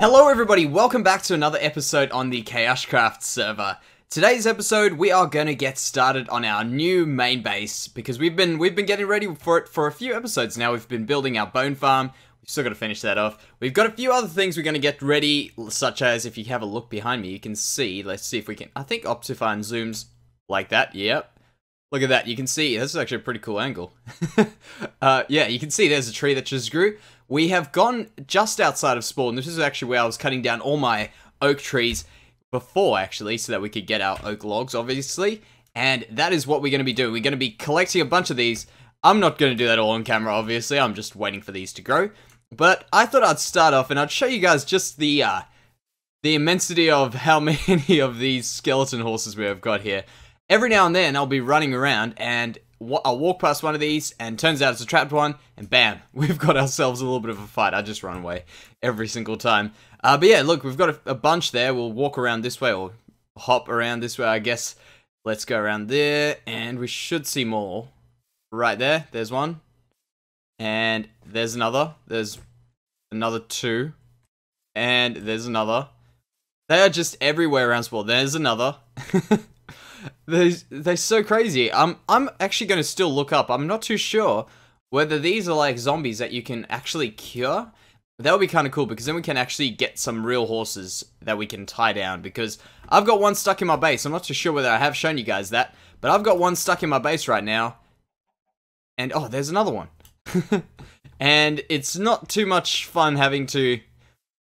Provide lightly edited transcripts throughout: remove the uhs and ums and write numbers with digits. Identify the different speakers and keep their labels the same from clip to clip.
Speaker 1: Hello everybody, welcome back to another episode on the KaoshKraft server. Today's episode, we are going to get started on our new main base, because we've been getting ready for it for a few episodes now. We've been building our bone farm. We've still got to finish that off. We've got a few other things we're going to get ready, such as, if you have a look behind me, you can see, let's see if we can, I think Optifine zooms like that, yep. Look at that, you can see, this is actually a pretty cool angle. Yeah, you can see there's a tree that just grew. We have gone just outside of spawn. This is actually where I was cutting down all my oak trees before, actually, so that we could get our oak logs, obviously. And that is what we're going to be doing. We're going to be collecting a bunch of these. I'm not going to do that all on camera, obviously. I'm just waiting for these to grow. But I thought I'd start off and I'd show you guys just the immensity of how many of these skeleton horses we have got here. Every now and then, I'll be running around and I'll walk past one of these, and turns out it's a trapped one, and bam, we've got ourselves a little bit of a fight. I just run away every single time. But yeah, look, we've got a bunch there. We'll walk around this way, or hop around this way, I guess. Let's go around there, and we should see more. Right there, there's one. And there's another. There's another two. And there's another. They are just everywhere around spawn. There's another. They're so crazy. I'm actually going to still look up. I'm not too sure whether these are like zombies that you can actually cure. That would be kind of cool, because then we can actually get some real horses that we can tie down. Because I've got one stuck in my base. I'm not too sure whether I have shown you guys that, but I've got one stuck in my base right now. And oh, there's another one. And it's not too much fun having to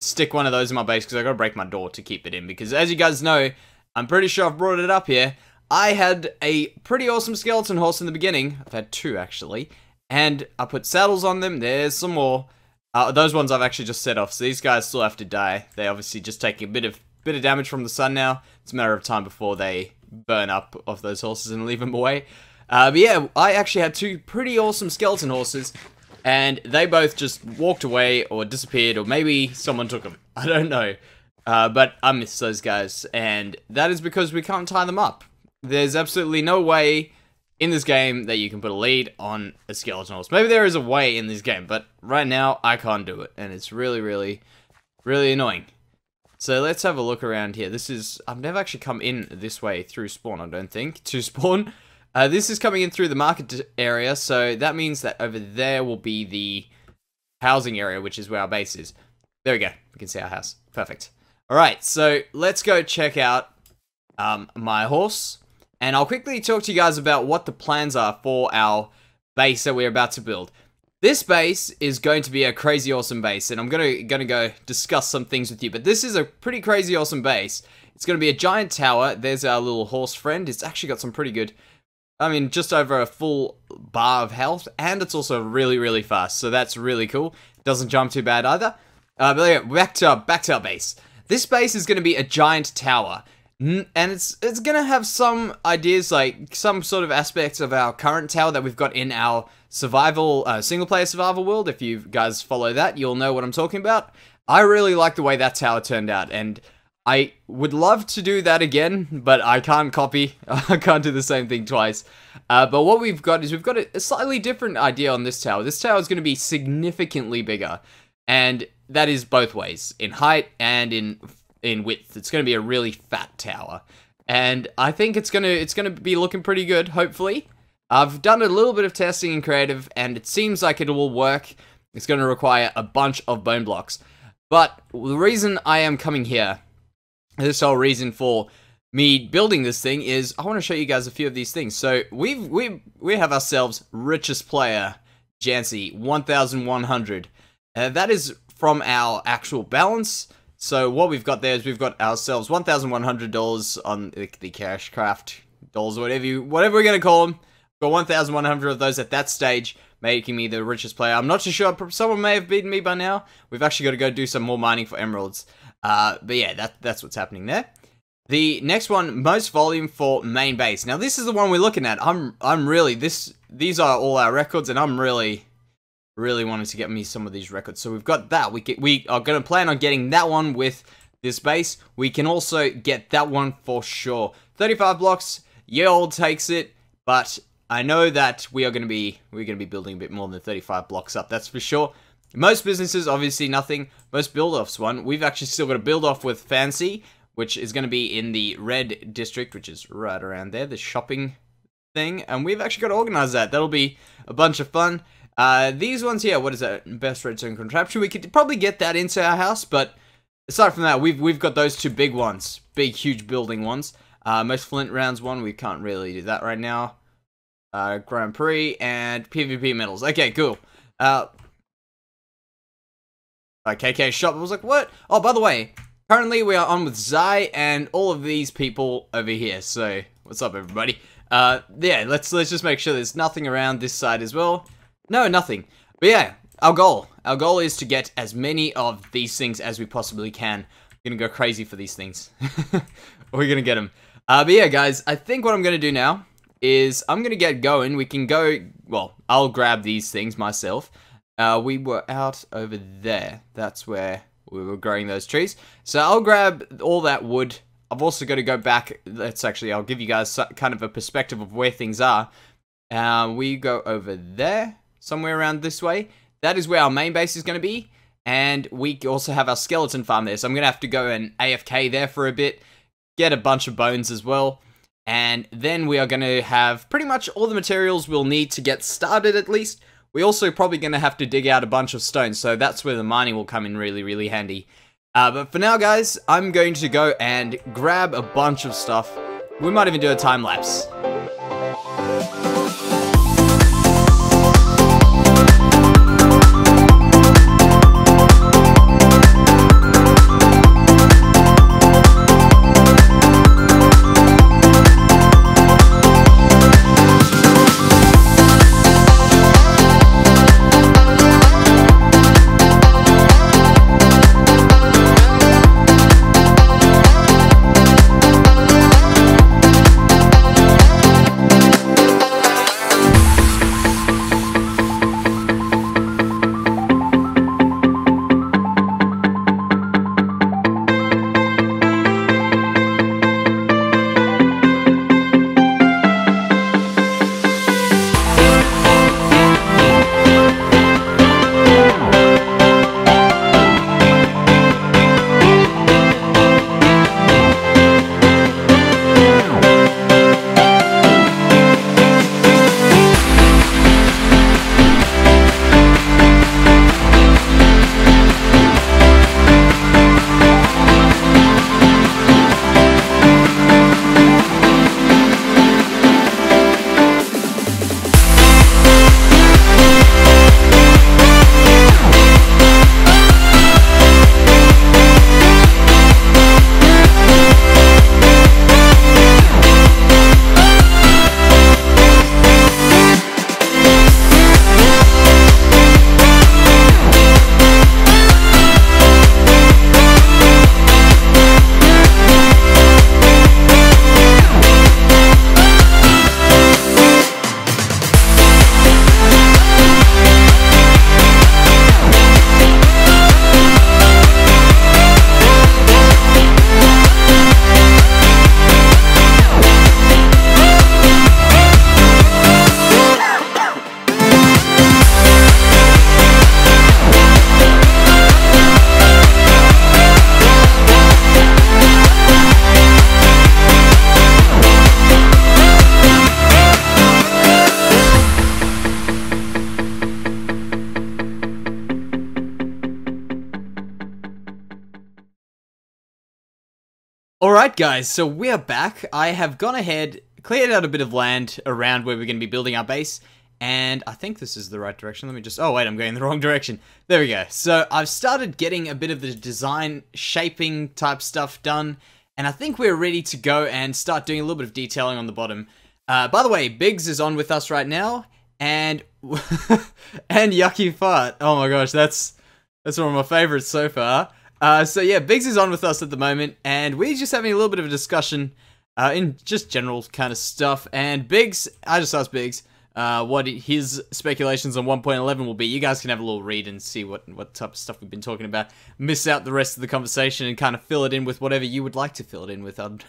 Speaker 1: stick one of those in my base, because I've got to break my door to keep it in. Because as you guys know, I'm pretty sure I've brought it up here, I had a pretty awesome skeleton horse in the beginning. I've had two, actually. And I put saddles on them. There's some more. Those ones I've actually just set off, so these guys still have to die. They obviously just take a bit of damage from the sun now. It's a matter of time before they burn up off those horses and leave them away. But yeah, I actually had two pretty awesome skeleton horses, and they both just walked away or disappeared, or maybe someone took them. I don't know. But I miss those guys, and that is because we can't tie them up. There's absolutely no way in this game that you can put a lead on a skeleton horse. Maybe there is a way in this game, but right now I can't do it, and it's really, really, really annoying. So let's have a look around here. I've never actually come in this way through spawn, I don't think, to spawn. This is coming in through the market area, so that means that over there will be the housing area, which is where our base is. There we go, we can see our house. Perfect. Alright, so let's go check out my horse, and I'll quickly talk to you guys about what the plans are for our base that we're about to build. This base is going to be a crazy awesome base, and I'm gonna go discuss some things with you, but this is a pretty crazy awesome base. It's gonna be a giant tower. There's our little horse friend. It's actually got some pretty good, I mean, just over a full bar of health, and it's also really, really fast, so that's really cool. It doesn't jump too bad either. But yeah, back to our base. This base is going to be a giant tower, and it's going to have some ideas, like some sort of aspects of our current tower that we've got in our survival, single-player survival world. If you guys follow that, you'll know what I'm talking about. I really like the way that tower turned out, and I would love to do that again, but I can't copy. I can't do the same thing twice. But what we've got is we've got a slightly different idea on this tower. This tower is going to be significantly bigger, and that is both ways, in height and in width. It's going to be a really fat tower, and I think it's going to be looking pretty good, hopefully. I've done a little bit of testing in creative, and it seems like it will work. It's going to require a bunch of bone blocks, but the reason I am coming here, this whole reason for me building this thing, is I want to show you guys a few of these things. So we have ourselves richest player, Jansey, 1,100. That is from our actual balance. So what we've got there is we've got ourselves $1,100 on the KaoshKraft dolls, whatever we're gonna call them. We've got 1,100 of those at that stage, making me the richest player. I'm not too sure. Someone may have beaten me by now. We've actually got to go do some more mining for emeralds. But yeah, that's what's happening there. The next one, most volume for main base. Now this is the one we're looking at. I'm really these are all our records, and I'm really wanted to get me some of these records. So we've got that. We are going to plan on getting that one with this base. We can also get that one for sure. 35 blocks, yeah, old takes it, but I know that we're going to be building a bit more than 35 blocks up, that's for sure. Most businesses, obviously nothing. Most build-offs one. We've actually still got a build-off with Fancy, which is going to be in the red district, which is right around there, the shopping thing. And we've actually got to organize that. That'll be a bunch of fun. These ones here, what is that? Best redstone contraption. We could probably get that into our house, but aside from that, we've got those two big ones. Big, huge building ones. Most flint rounds one, we can't really do that right now. Grand Prix and PvP medals. Okay, cool. KK shop. I was like, what? Oh, by the way, currently we are on with Zai and all of these people over here. So, what's up, everybody? Yeah, let's just make sure there's nothing around this side as well. No, nothing. But yeah, our goal is to get as many of these things as we possibly can. We're gonna go crazy for these things. We're gonna get them. But yeah, guys, I think what I'm gonna do now is I'm gonna get going. We can go, well, I'll grab these things myself. We were out over there. That's where we were growing those trees. So I'll grab all that wood. I've also got to go back. I'll give you guys kind of a perspective of where things are. We go over there, somewhere around this way. That is where our main base is going to be. And we also have our skeleton farm there. So I'm going to have to go and AFK there for a bit. Get a bunch of bones as well. And then we are going to have pretty much all the materials we'll need to get started at least. We're also probably going to have to dig out a bunch of stones. So that's where the mining will come in really, really handy. But for now, guys, I'm going to go and grab a bunch of stuff. We might even do a time lapse. Alright guys, so we're back. I have gone ahead, cleared out a bit of land around where we're going to be building our base, and I think this is the right direction. Let me just, oh wait, I'm going the wrong direction. There we go. So I've started getting a bit of the design shaping type stuff done, and I think we're ready to go and start doing a little bit of detailing on the bottom. By the way, Biggs is on with us right now, and and Yucky Fart. Oh my gosh, that's one of my favorites so far. So yeah, Biggs is on with us at the moment, and we're just having a little bit of a discussion in just general kind of stuff. And Biggs, I just asked Biggs what his speculations on 1.11 will be. You guys can have a little read and see what type of stuff we've been talking about. Miss out the rest of the conversation and kind of fill it in with whatever you would like to fill it in with. I'd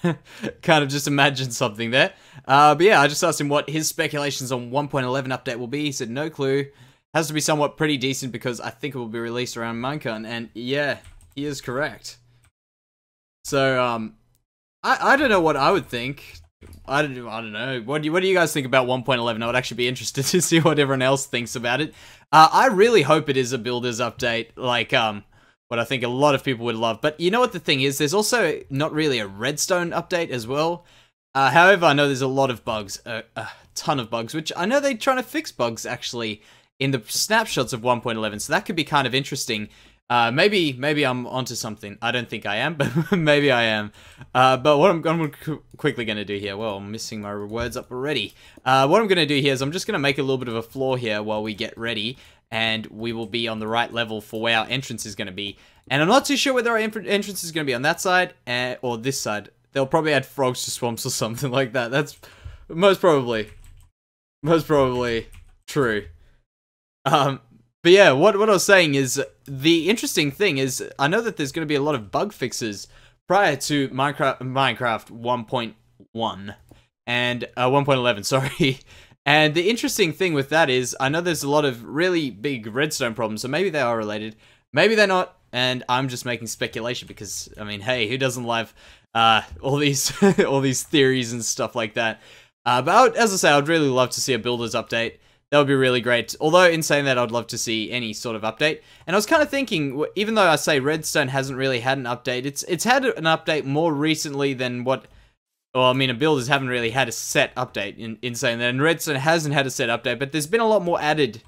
Speaker 1: kind of just imagine something there. But yeah, I just asked him what his speculations on 1.11 update will be. He said no clue. has to be somewhat pretty decent because I think it will be released around Minecon, and yeah, he is correct. So, I don't know what I would think. I don't know. What do you guys think about 1.11? I would actually be interested to see what everyone else thinks about it. I really hope it is a builders update, like, what I think a lot of people would love. But you know what the thing is? There's also not really a redstone update as well. However, I know there's a lot of bugs, a ton of bugs, which I know they're trying to fix bugs, actually, in the snapshots of 1.11, so that could be kind of interesting. Maybe I'm onto something. I don't think I am, but maybe I am. But what I'm quickly going to do here, well, I'm missing my words up already. What I'm going to do here is I'm just going to make a little bit of a floor here while we get ready, and we will be on the right level for where our entrance is going to be. And I'm not too sure whether our entrance is going to be on that side, or this side. They'll probably add frogs to swamps or something like that. That's most probably true. But yeah, what I was saying is, the interesting thing is, I know that there's going to be a lot of bug fixes prior to Minecraft 1.1 and 1.11, sorry. And the interesting thing with that is, I know there's a lot of really big redstone problems, so maybe they are related, maybe they're not, and I'm just making speculation because, I mean, hey, who doesn't love all these all these theories and stuff like that? But as I say, I'd really love to see a builders update. That would be really great. Although, in saying that, I'd love to see any sort of update. And I was kind of thinking, even though I say Redstone hasn't really had an update, it's had an update more recently than what... Well, I mean, builders haven't really had a set update in saying that. And Redstone hasn't had a set update, but there's been a lot more added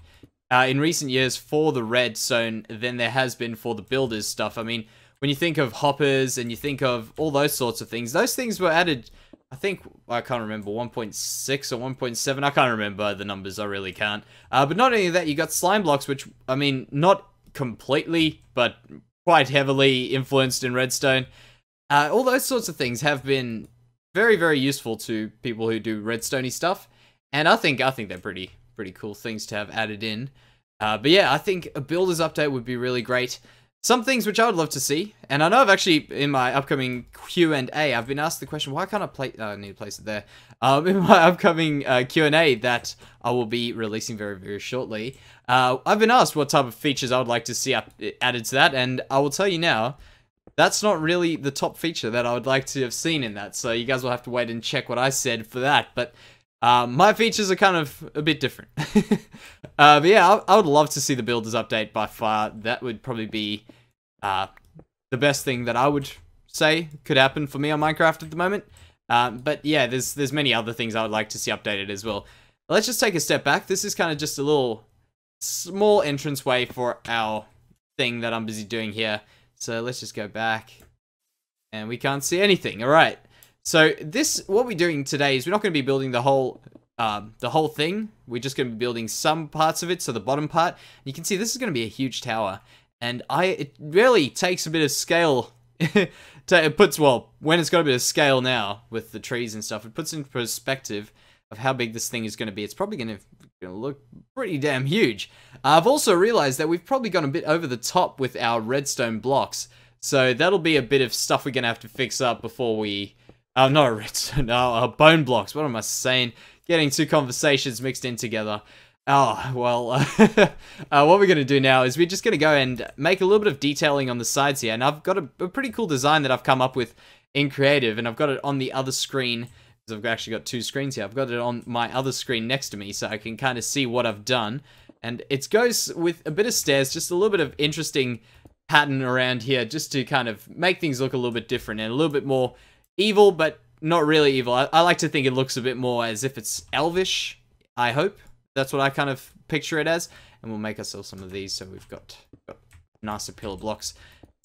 Speaker 1: in recent years for the Redstone than there has been for the builders stuff. I mean, when you think of hoppers and you think of all those sorts of things, those things were added... I think, I can't remember, 1.6 or 1.7, I can't remember the numbers, I really can't. But not only that, you got slime blocks, which, I mean, not completely, but quite heavily influenced in Redstone. All those sorts of things have been very, very useful to people who do Redstone-y stuff, and I think they're pretty cool things to have added in. But yeah, I think a builder's update would be really great. Some things which I would love to see, and I know I've actually, in my upcoming Q&A, I've been asked the question, why can't I play, I need to place it there, in my upcoming Q&A that I will be releasing very, very shortly, I've been asked what type of features I would like to see added to that, and I will tell you now, that's not really the top feature that I would like to have seen in that, so you guys will have to wait and check what I said for that, but my features are kind of a bit different. But yeah, I would love to see the builders update by far. That would probably be the best thing that I would say could happen for me on Minecraft at the moment. But yeah, there's many other things I would like to see updated as well. Let's just take a step back. This is kind of just a little small entranceway for our thing that I'm busy doing here. So let's just go back. And we can't see anything. Alright. So what we're doing today is we're not going to be building the whole thing. We're just going to be building some parts of it, so the bottom part. You can see this is going to be a huge tower. And it really takes a bit of scale. When it's got a bit of scale now with the trees and stuff, it puts in perspective of how big this thing is going to be. It's probably going to look pretty damn huge. I've also realized that we've probably gone a bit over the top with our redstone blocks. So that'll be a bit of stuff we're going to have to fix up before we... not redstone, bone blocks. What am I saying? Getting two conversations mixed in together. Oh, well, what we're going to do now is we're just going to go and make a little bit of detailing on the sides here. And I've got a pretty cool design that I've come up with in Creative. And I've got it on the other screen. Because I've actually got two screens here. I've got it on my other screen next to me. So I can kind of see what I've done. And it goes with a bit of stairs. Just a little bit of interesting pattern around here. Just to kind of make things look a little bit different. And a little bit more evil, but not really evil. I like to think it looks a bit more as if it's elvish, I hope. That's what I kind of picture it as. And we'll make ourselves some of these so we've got nicer pillar blocks.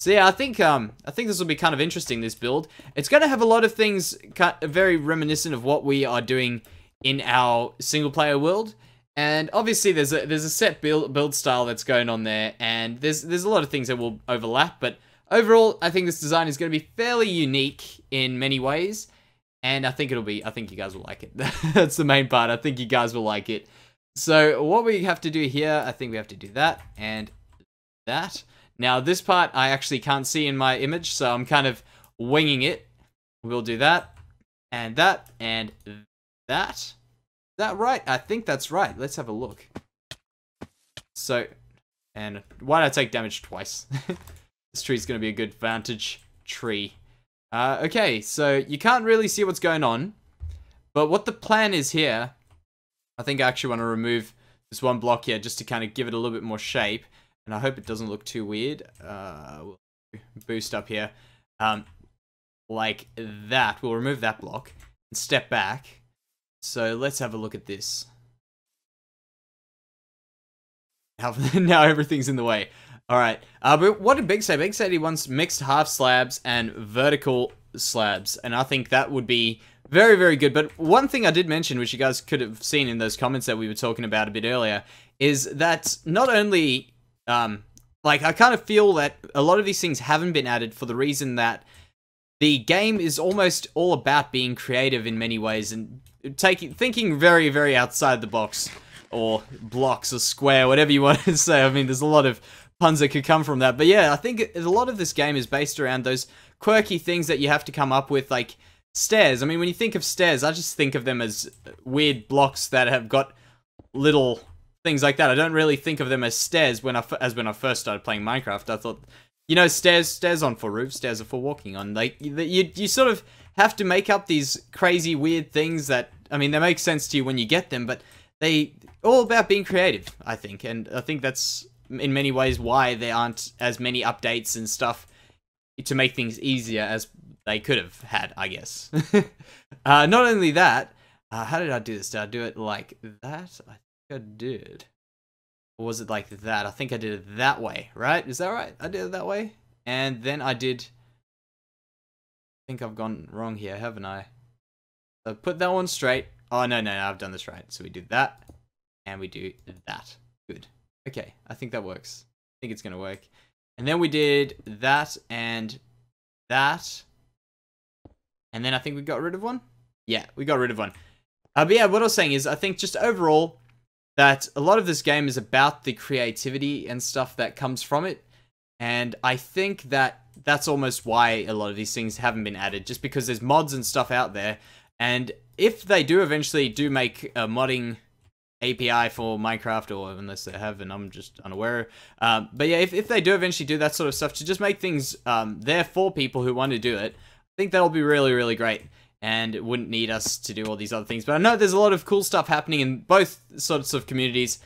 Speaker 1: So yeah, I think this will be kind of interesting, this build. It's going to have a lot of things very reminiscent of what we are doing in our single player world. And obviously there's a set build style that's going on there, and there's a lot of things that will overlap, but overall, I think this design is going to be fairly unique in many ways, and I think you guys will like it. That's the main part. I think you guys will like it. So what we have to do here, I think we have to do that and that. Now this part I actually can't see in my image, so I'm kind of winging it. We'll do that and that and that. Is that right? I think that's right. Let's have a look. So, and why did I take damage twice? This tree's going to be a good vantage tree. Okay, so you can't really see what's going on. But what the plan is here, I think I actually want to remove this one block here just to kind of give it a little bit more shape. And I hope it doesn't look too weird. We'll boost up here. Like that. We'll remove that block and step back. So let's have a look at this. Now everything's in the way. Alright, but what did Big say? Big said he wants mixed half slabs and vertical slabs. And I think that would be very, very good. But one thing I did mention, which you guys could have seen in those comments that we were talking about a bit earlier, is that not only, like, I kind of feel that a lot of these things haven't been added for the reason that the game is almost all about being creative in many ways and thinking very, very outside the box, or blocks, or square, whatever you want to say. I mean, there's a lot of puns that could come from that. But yeah, I think a lot of this game is based around those quirky things that you have to come up with, like stairs. I mean, when you think of stairs, I just think of them as weird blocks that have got little things like that. I don't really think of them as stairs when I first started playing Minecraft. I thought, you know, stairs on for roofs, stairs are for walking on. Like, you sort of have to make up these crazy weird things that, I mean, they make sense to you when you get them, but they all about being creative, I think. And I think that's in many ways why there aren't as many updates and stuff to make things easier as they could have had, I guess. Not only that, how did I do this? Did I do it like that? I think I did. Or was it like that? I think I did it that way, right? Is that right? I did it that way. And then I did... I think I've gone wrong here, haven't I? So put that one straight. Oh, no, I've done this right. So we do that, and we do that. Good. Okay, I think that works. I think it's going to work. And then we did that and that. And then I think we got rid of one. Yeah, we got rid of one. But yeah, what I was saying is, I think just overall, that a lot of this game is about the creativity and stuff that comes from it. And I think that that's almost why a lot of these things haven't been added, just because there's mods and stuff out there. And if they do eventually make a modding API for Minecraft, or unless they have, and I'm just unaware. But yeah, if they do eventually do that sort of stuff to just make things there for people who want to do it, I think that'll be really, really great. And it wouldn't need us to do all these other things. But I know there's a lot of cool stuff happening in both sorts of communities,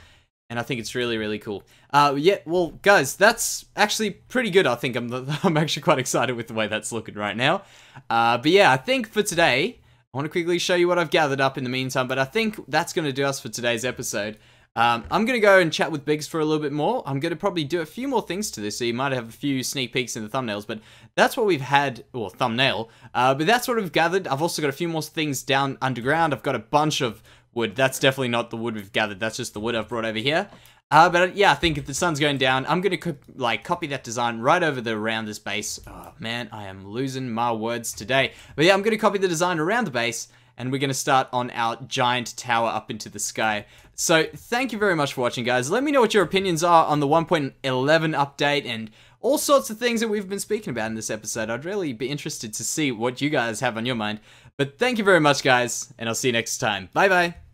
Speaker 1: and I think it's really, really cool. Yeah, well, guys, that's actually pretty good. I think I'm actually quite excited with the way that's looking right now. But yeah, I think for today, I want to quickly show you what I've gathered up in the meantime, but I think that's going to do us for today's episode. I'm going to go and chat with Biggs for a little bit more. I'm going to probably do a few more things to this, so you might have a few sneak peeks in the thumbnails, but that's what we've had, or thumbnail, but that's what we've gathered. I've also got a few more things down underground. I've got a bunch of wood. That's definitely not the wood we've gathered. That's just the wood I've brought over here. But yeah, I think if the sun's going down, I'm going to copy that design right over around this base. Oh man, I am losing my words today. But yeah, I'm going to copy the design around the base, and we're going to start on our giant tower up into the sky. So thank you very much for watching, guys. Let me know what your opinions are on the 1.11 update and all sorts of things that we've been speaking about in this episode. I'd really be interested to see what you guys have on your mind. But thank you very much, guys, and I'll see you next time. Bye-bye.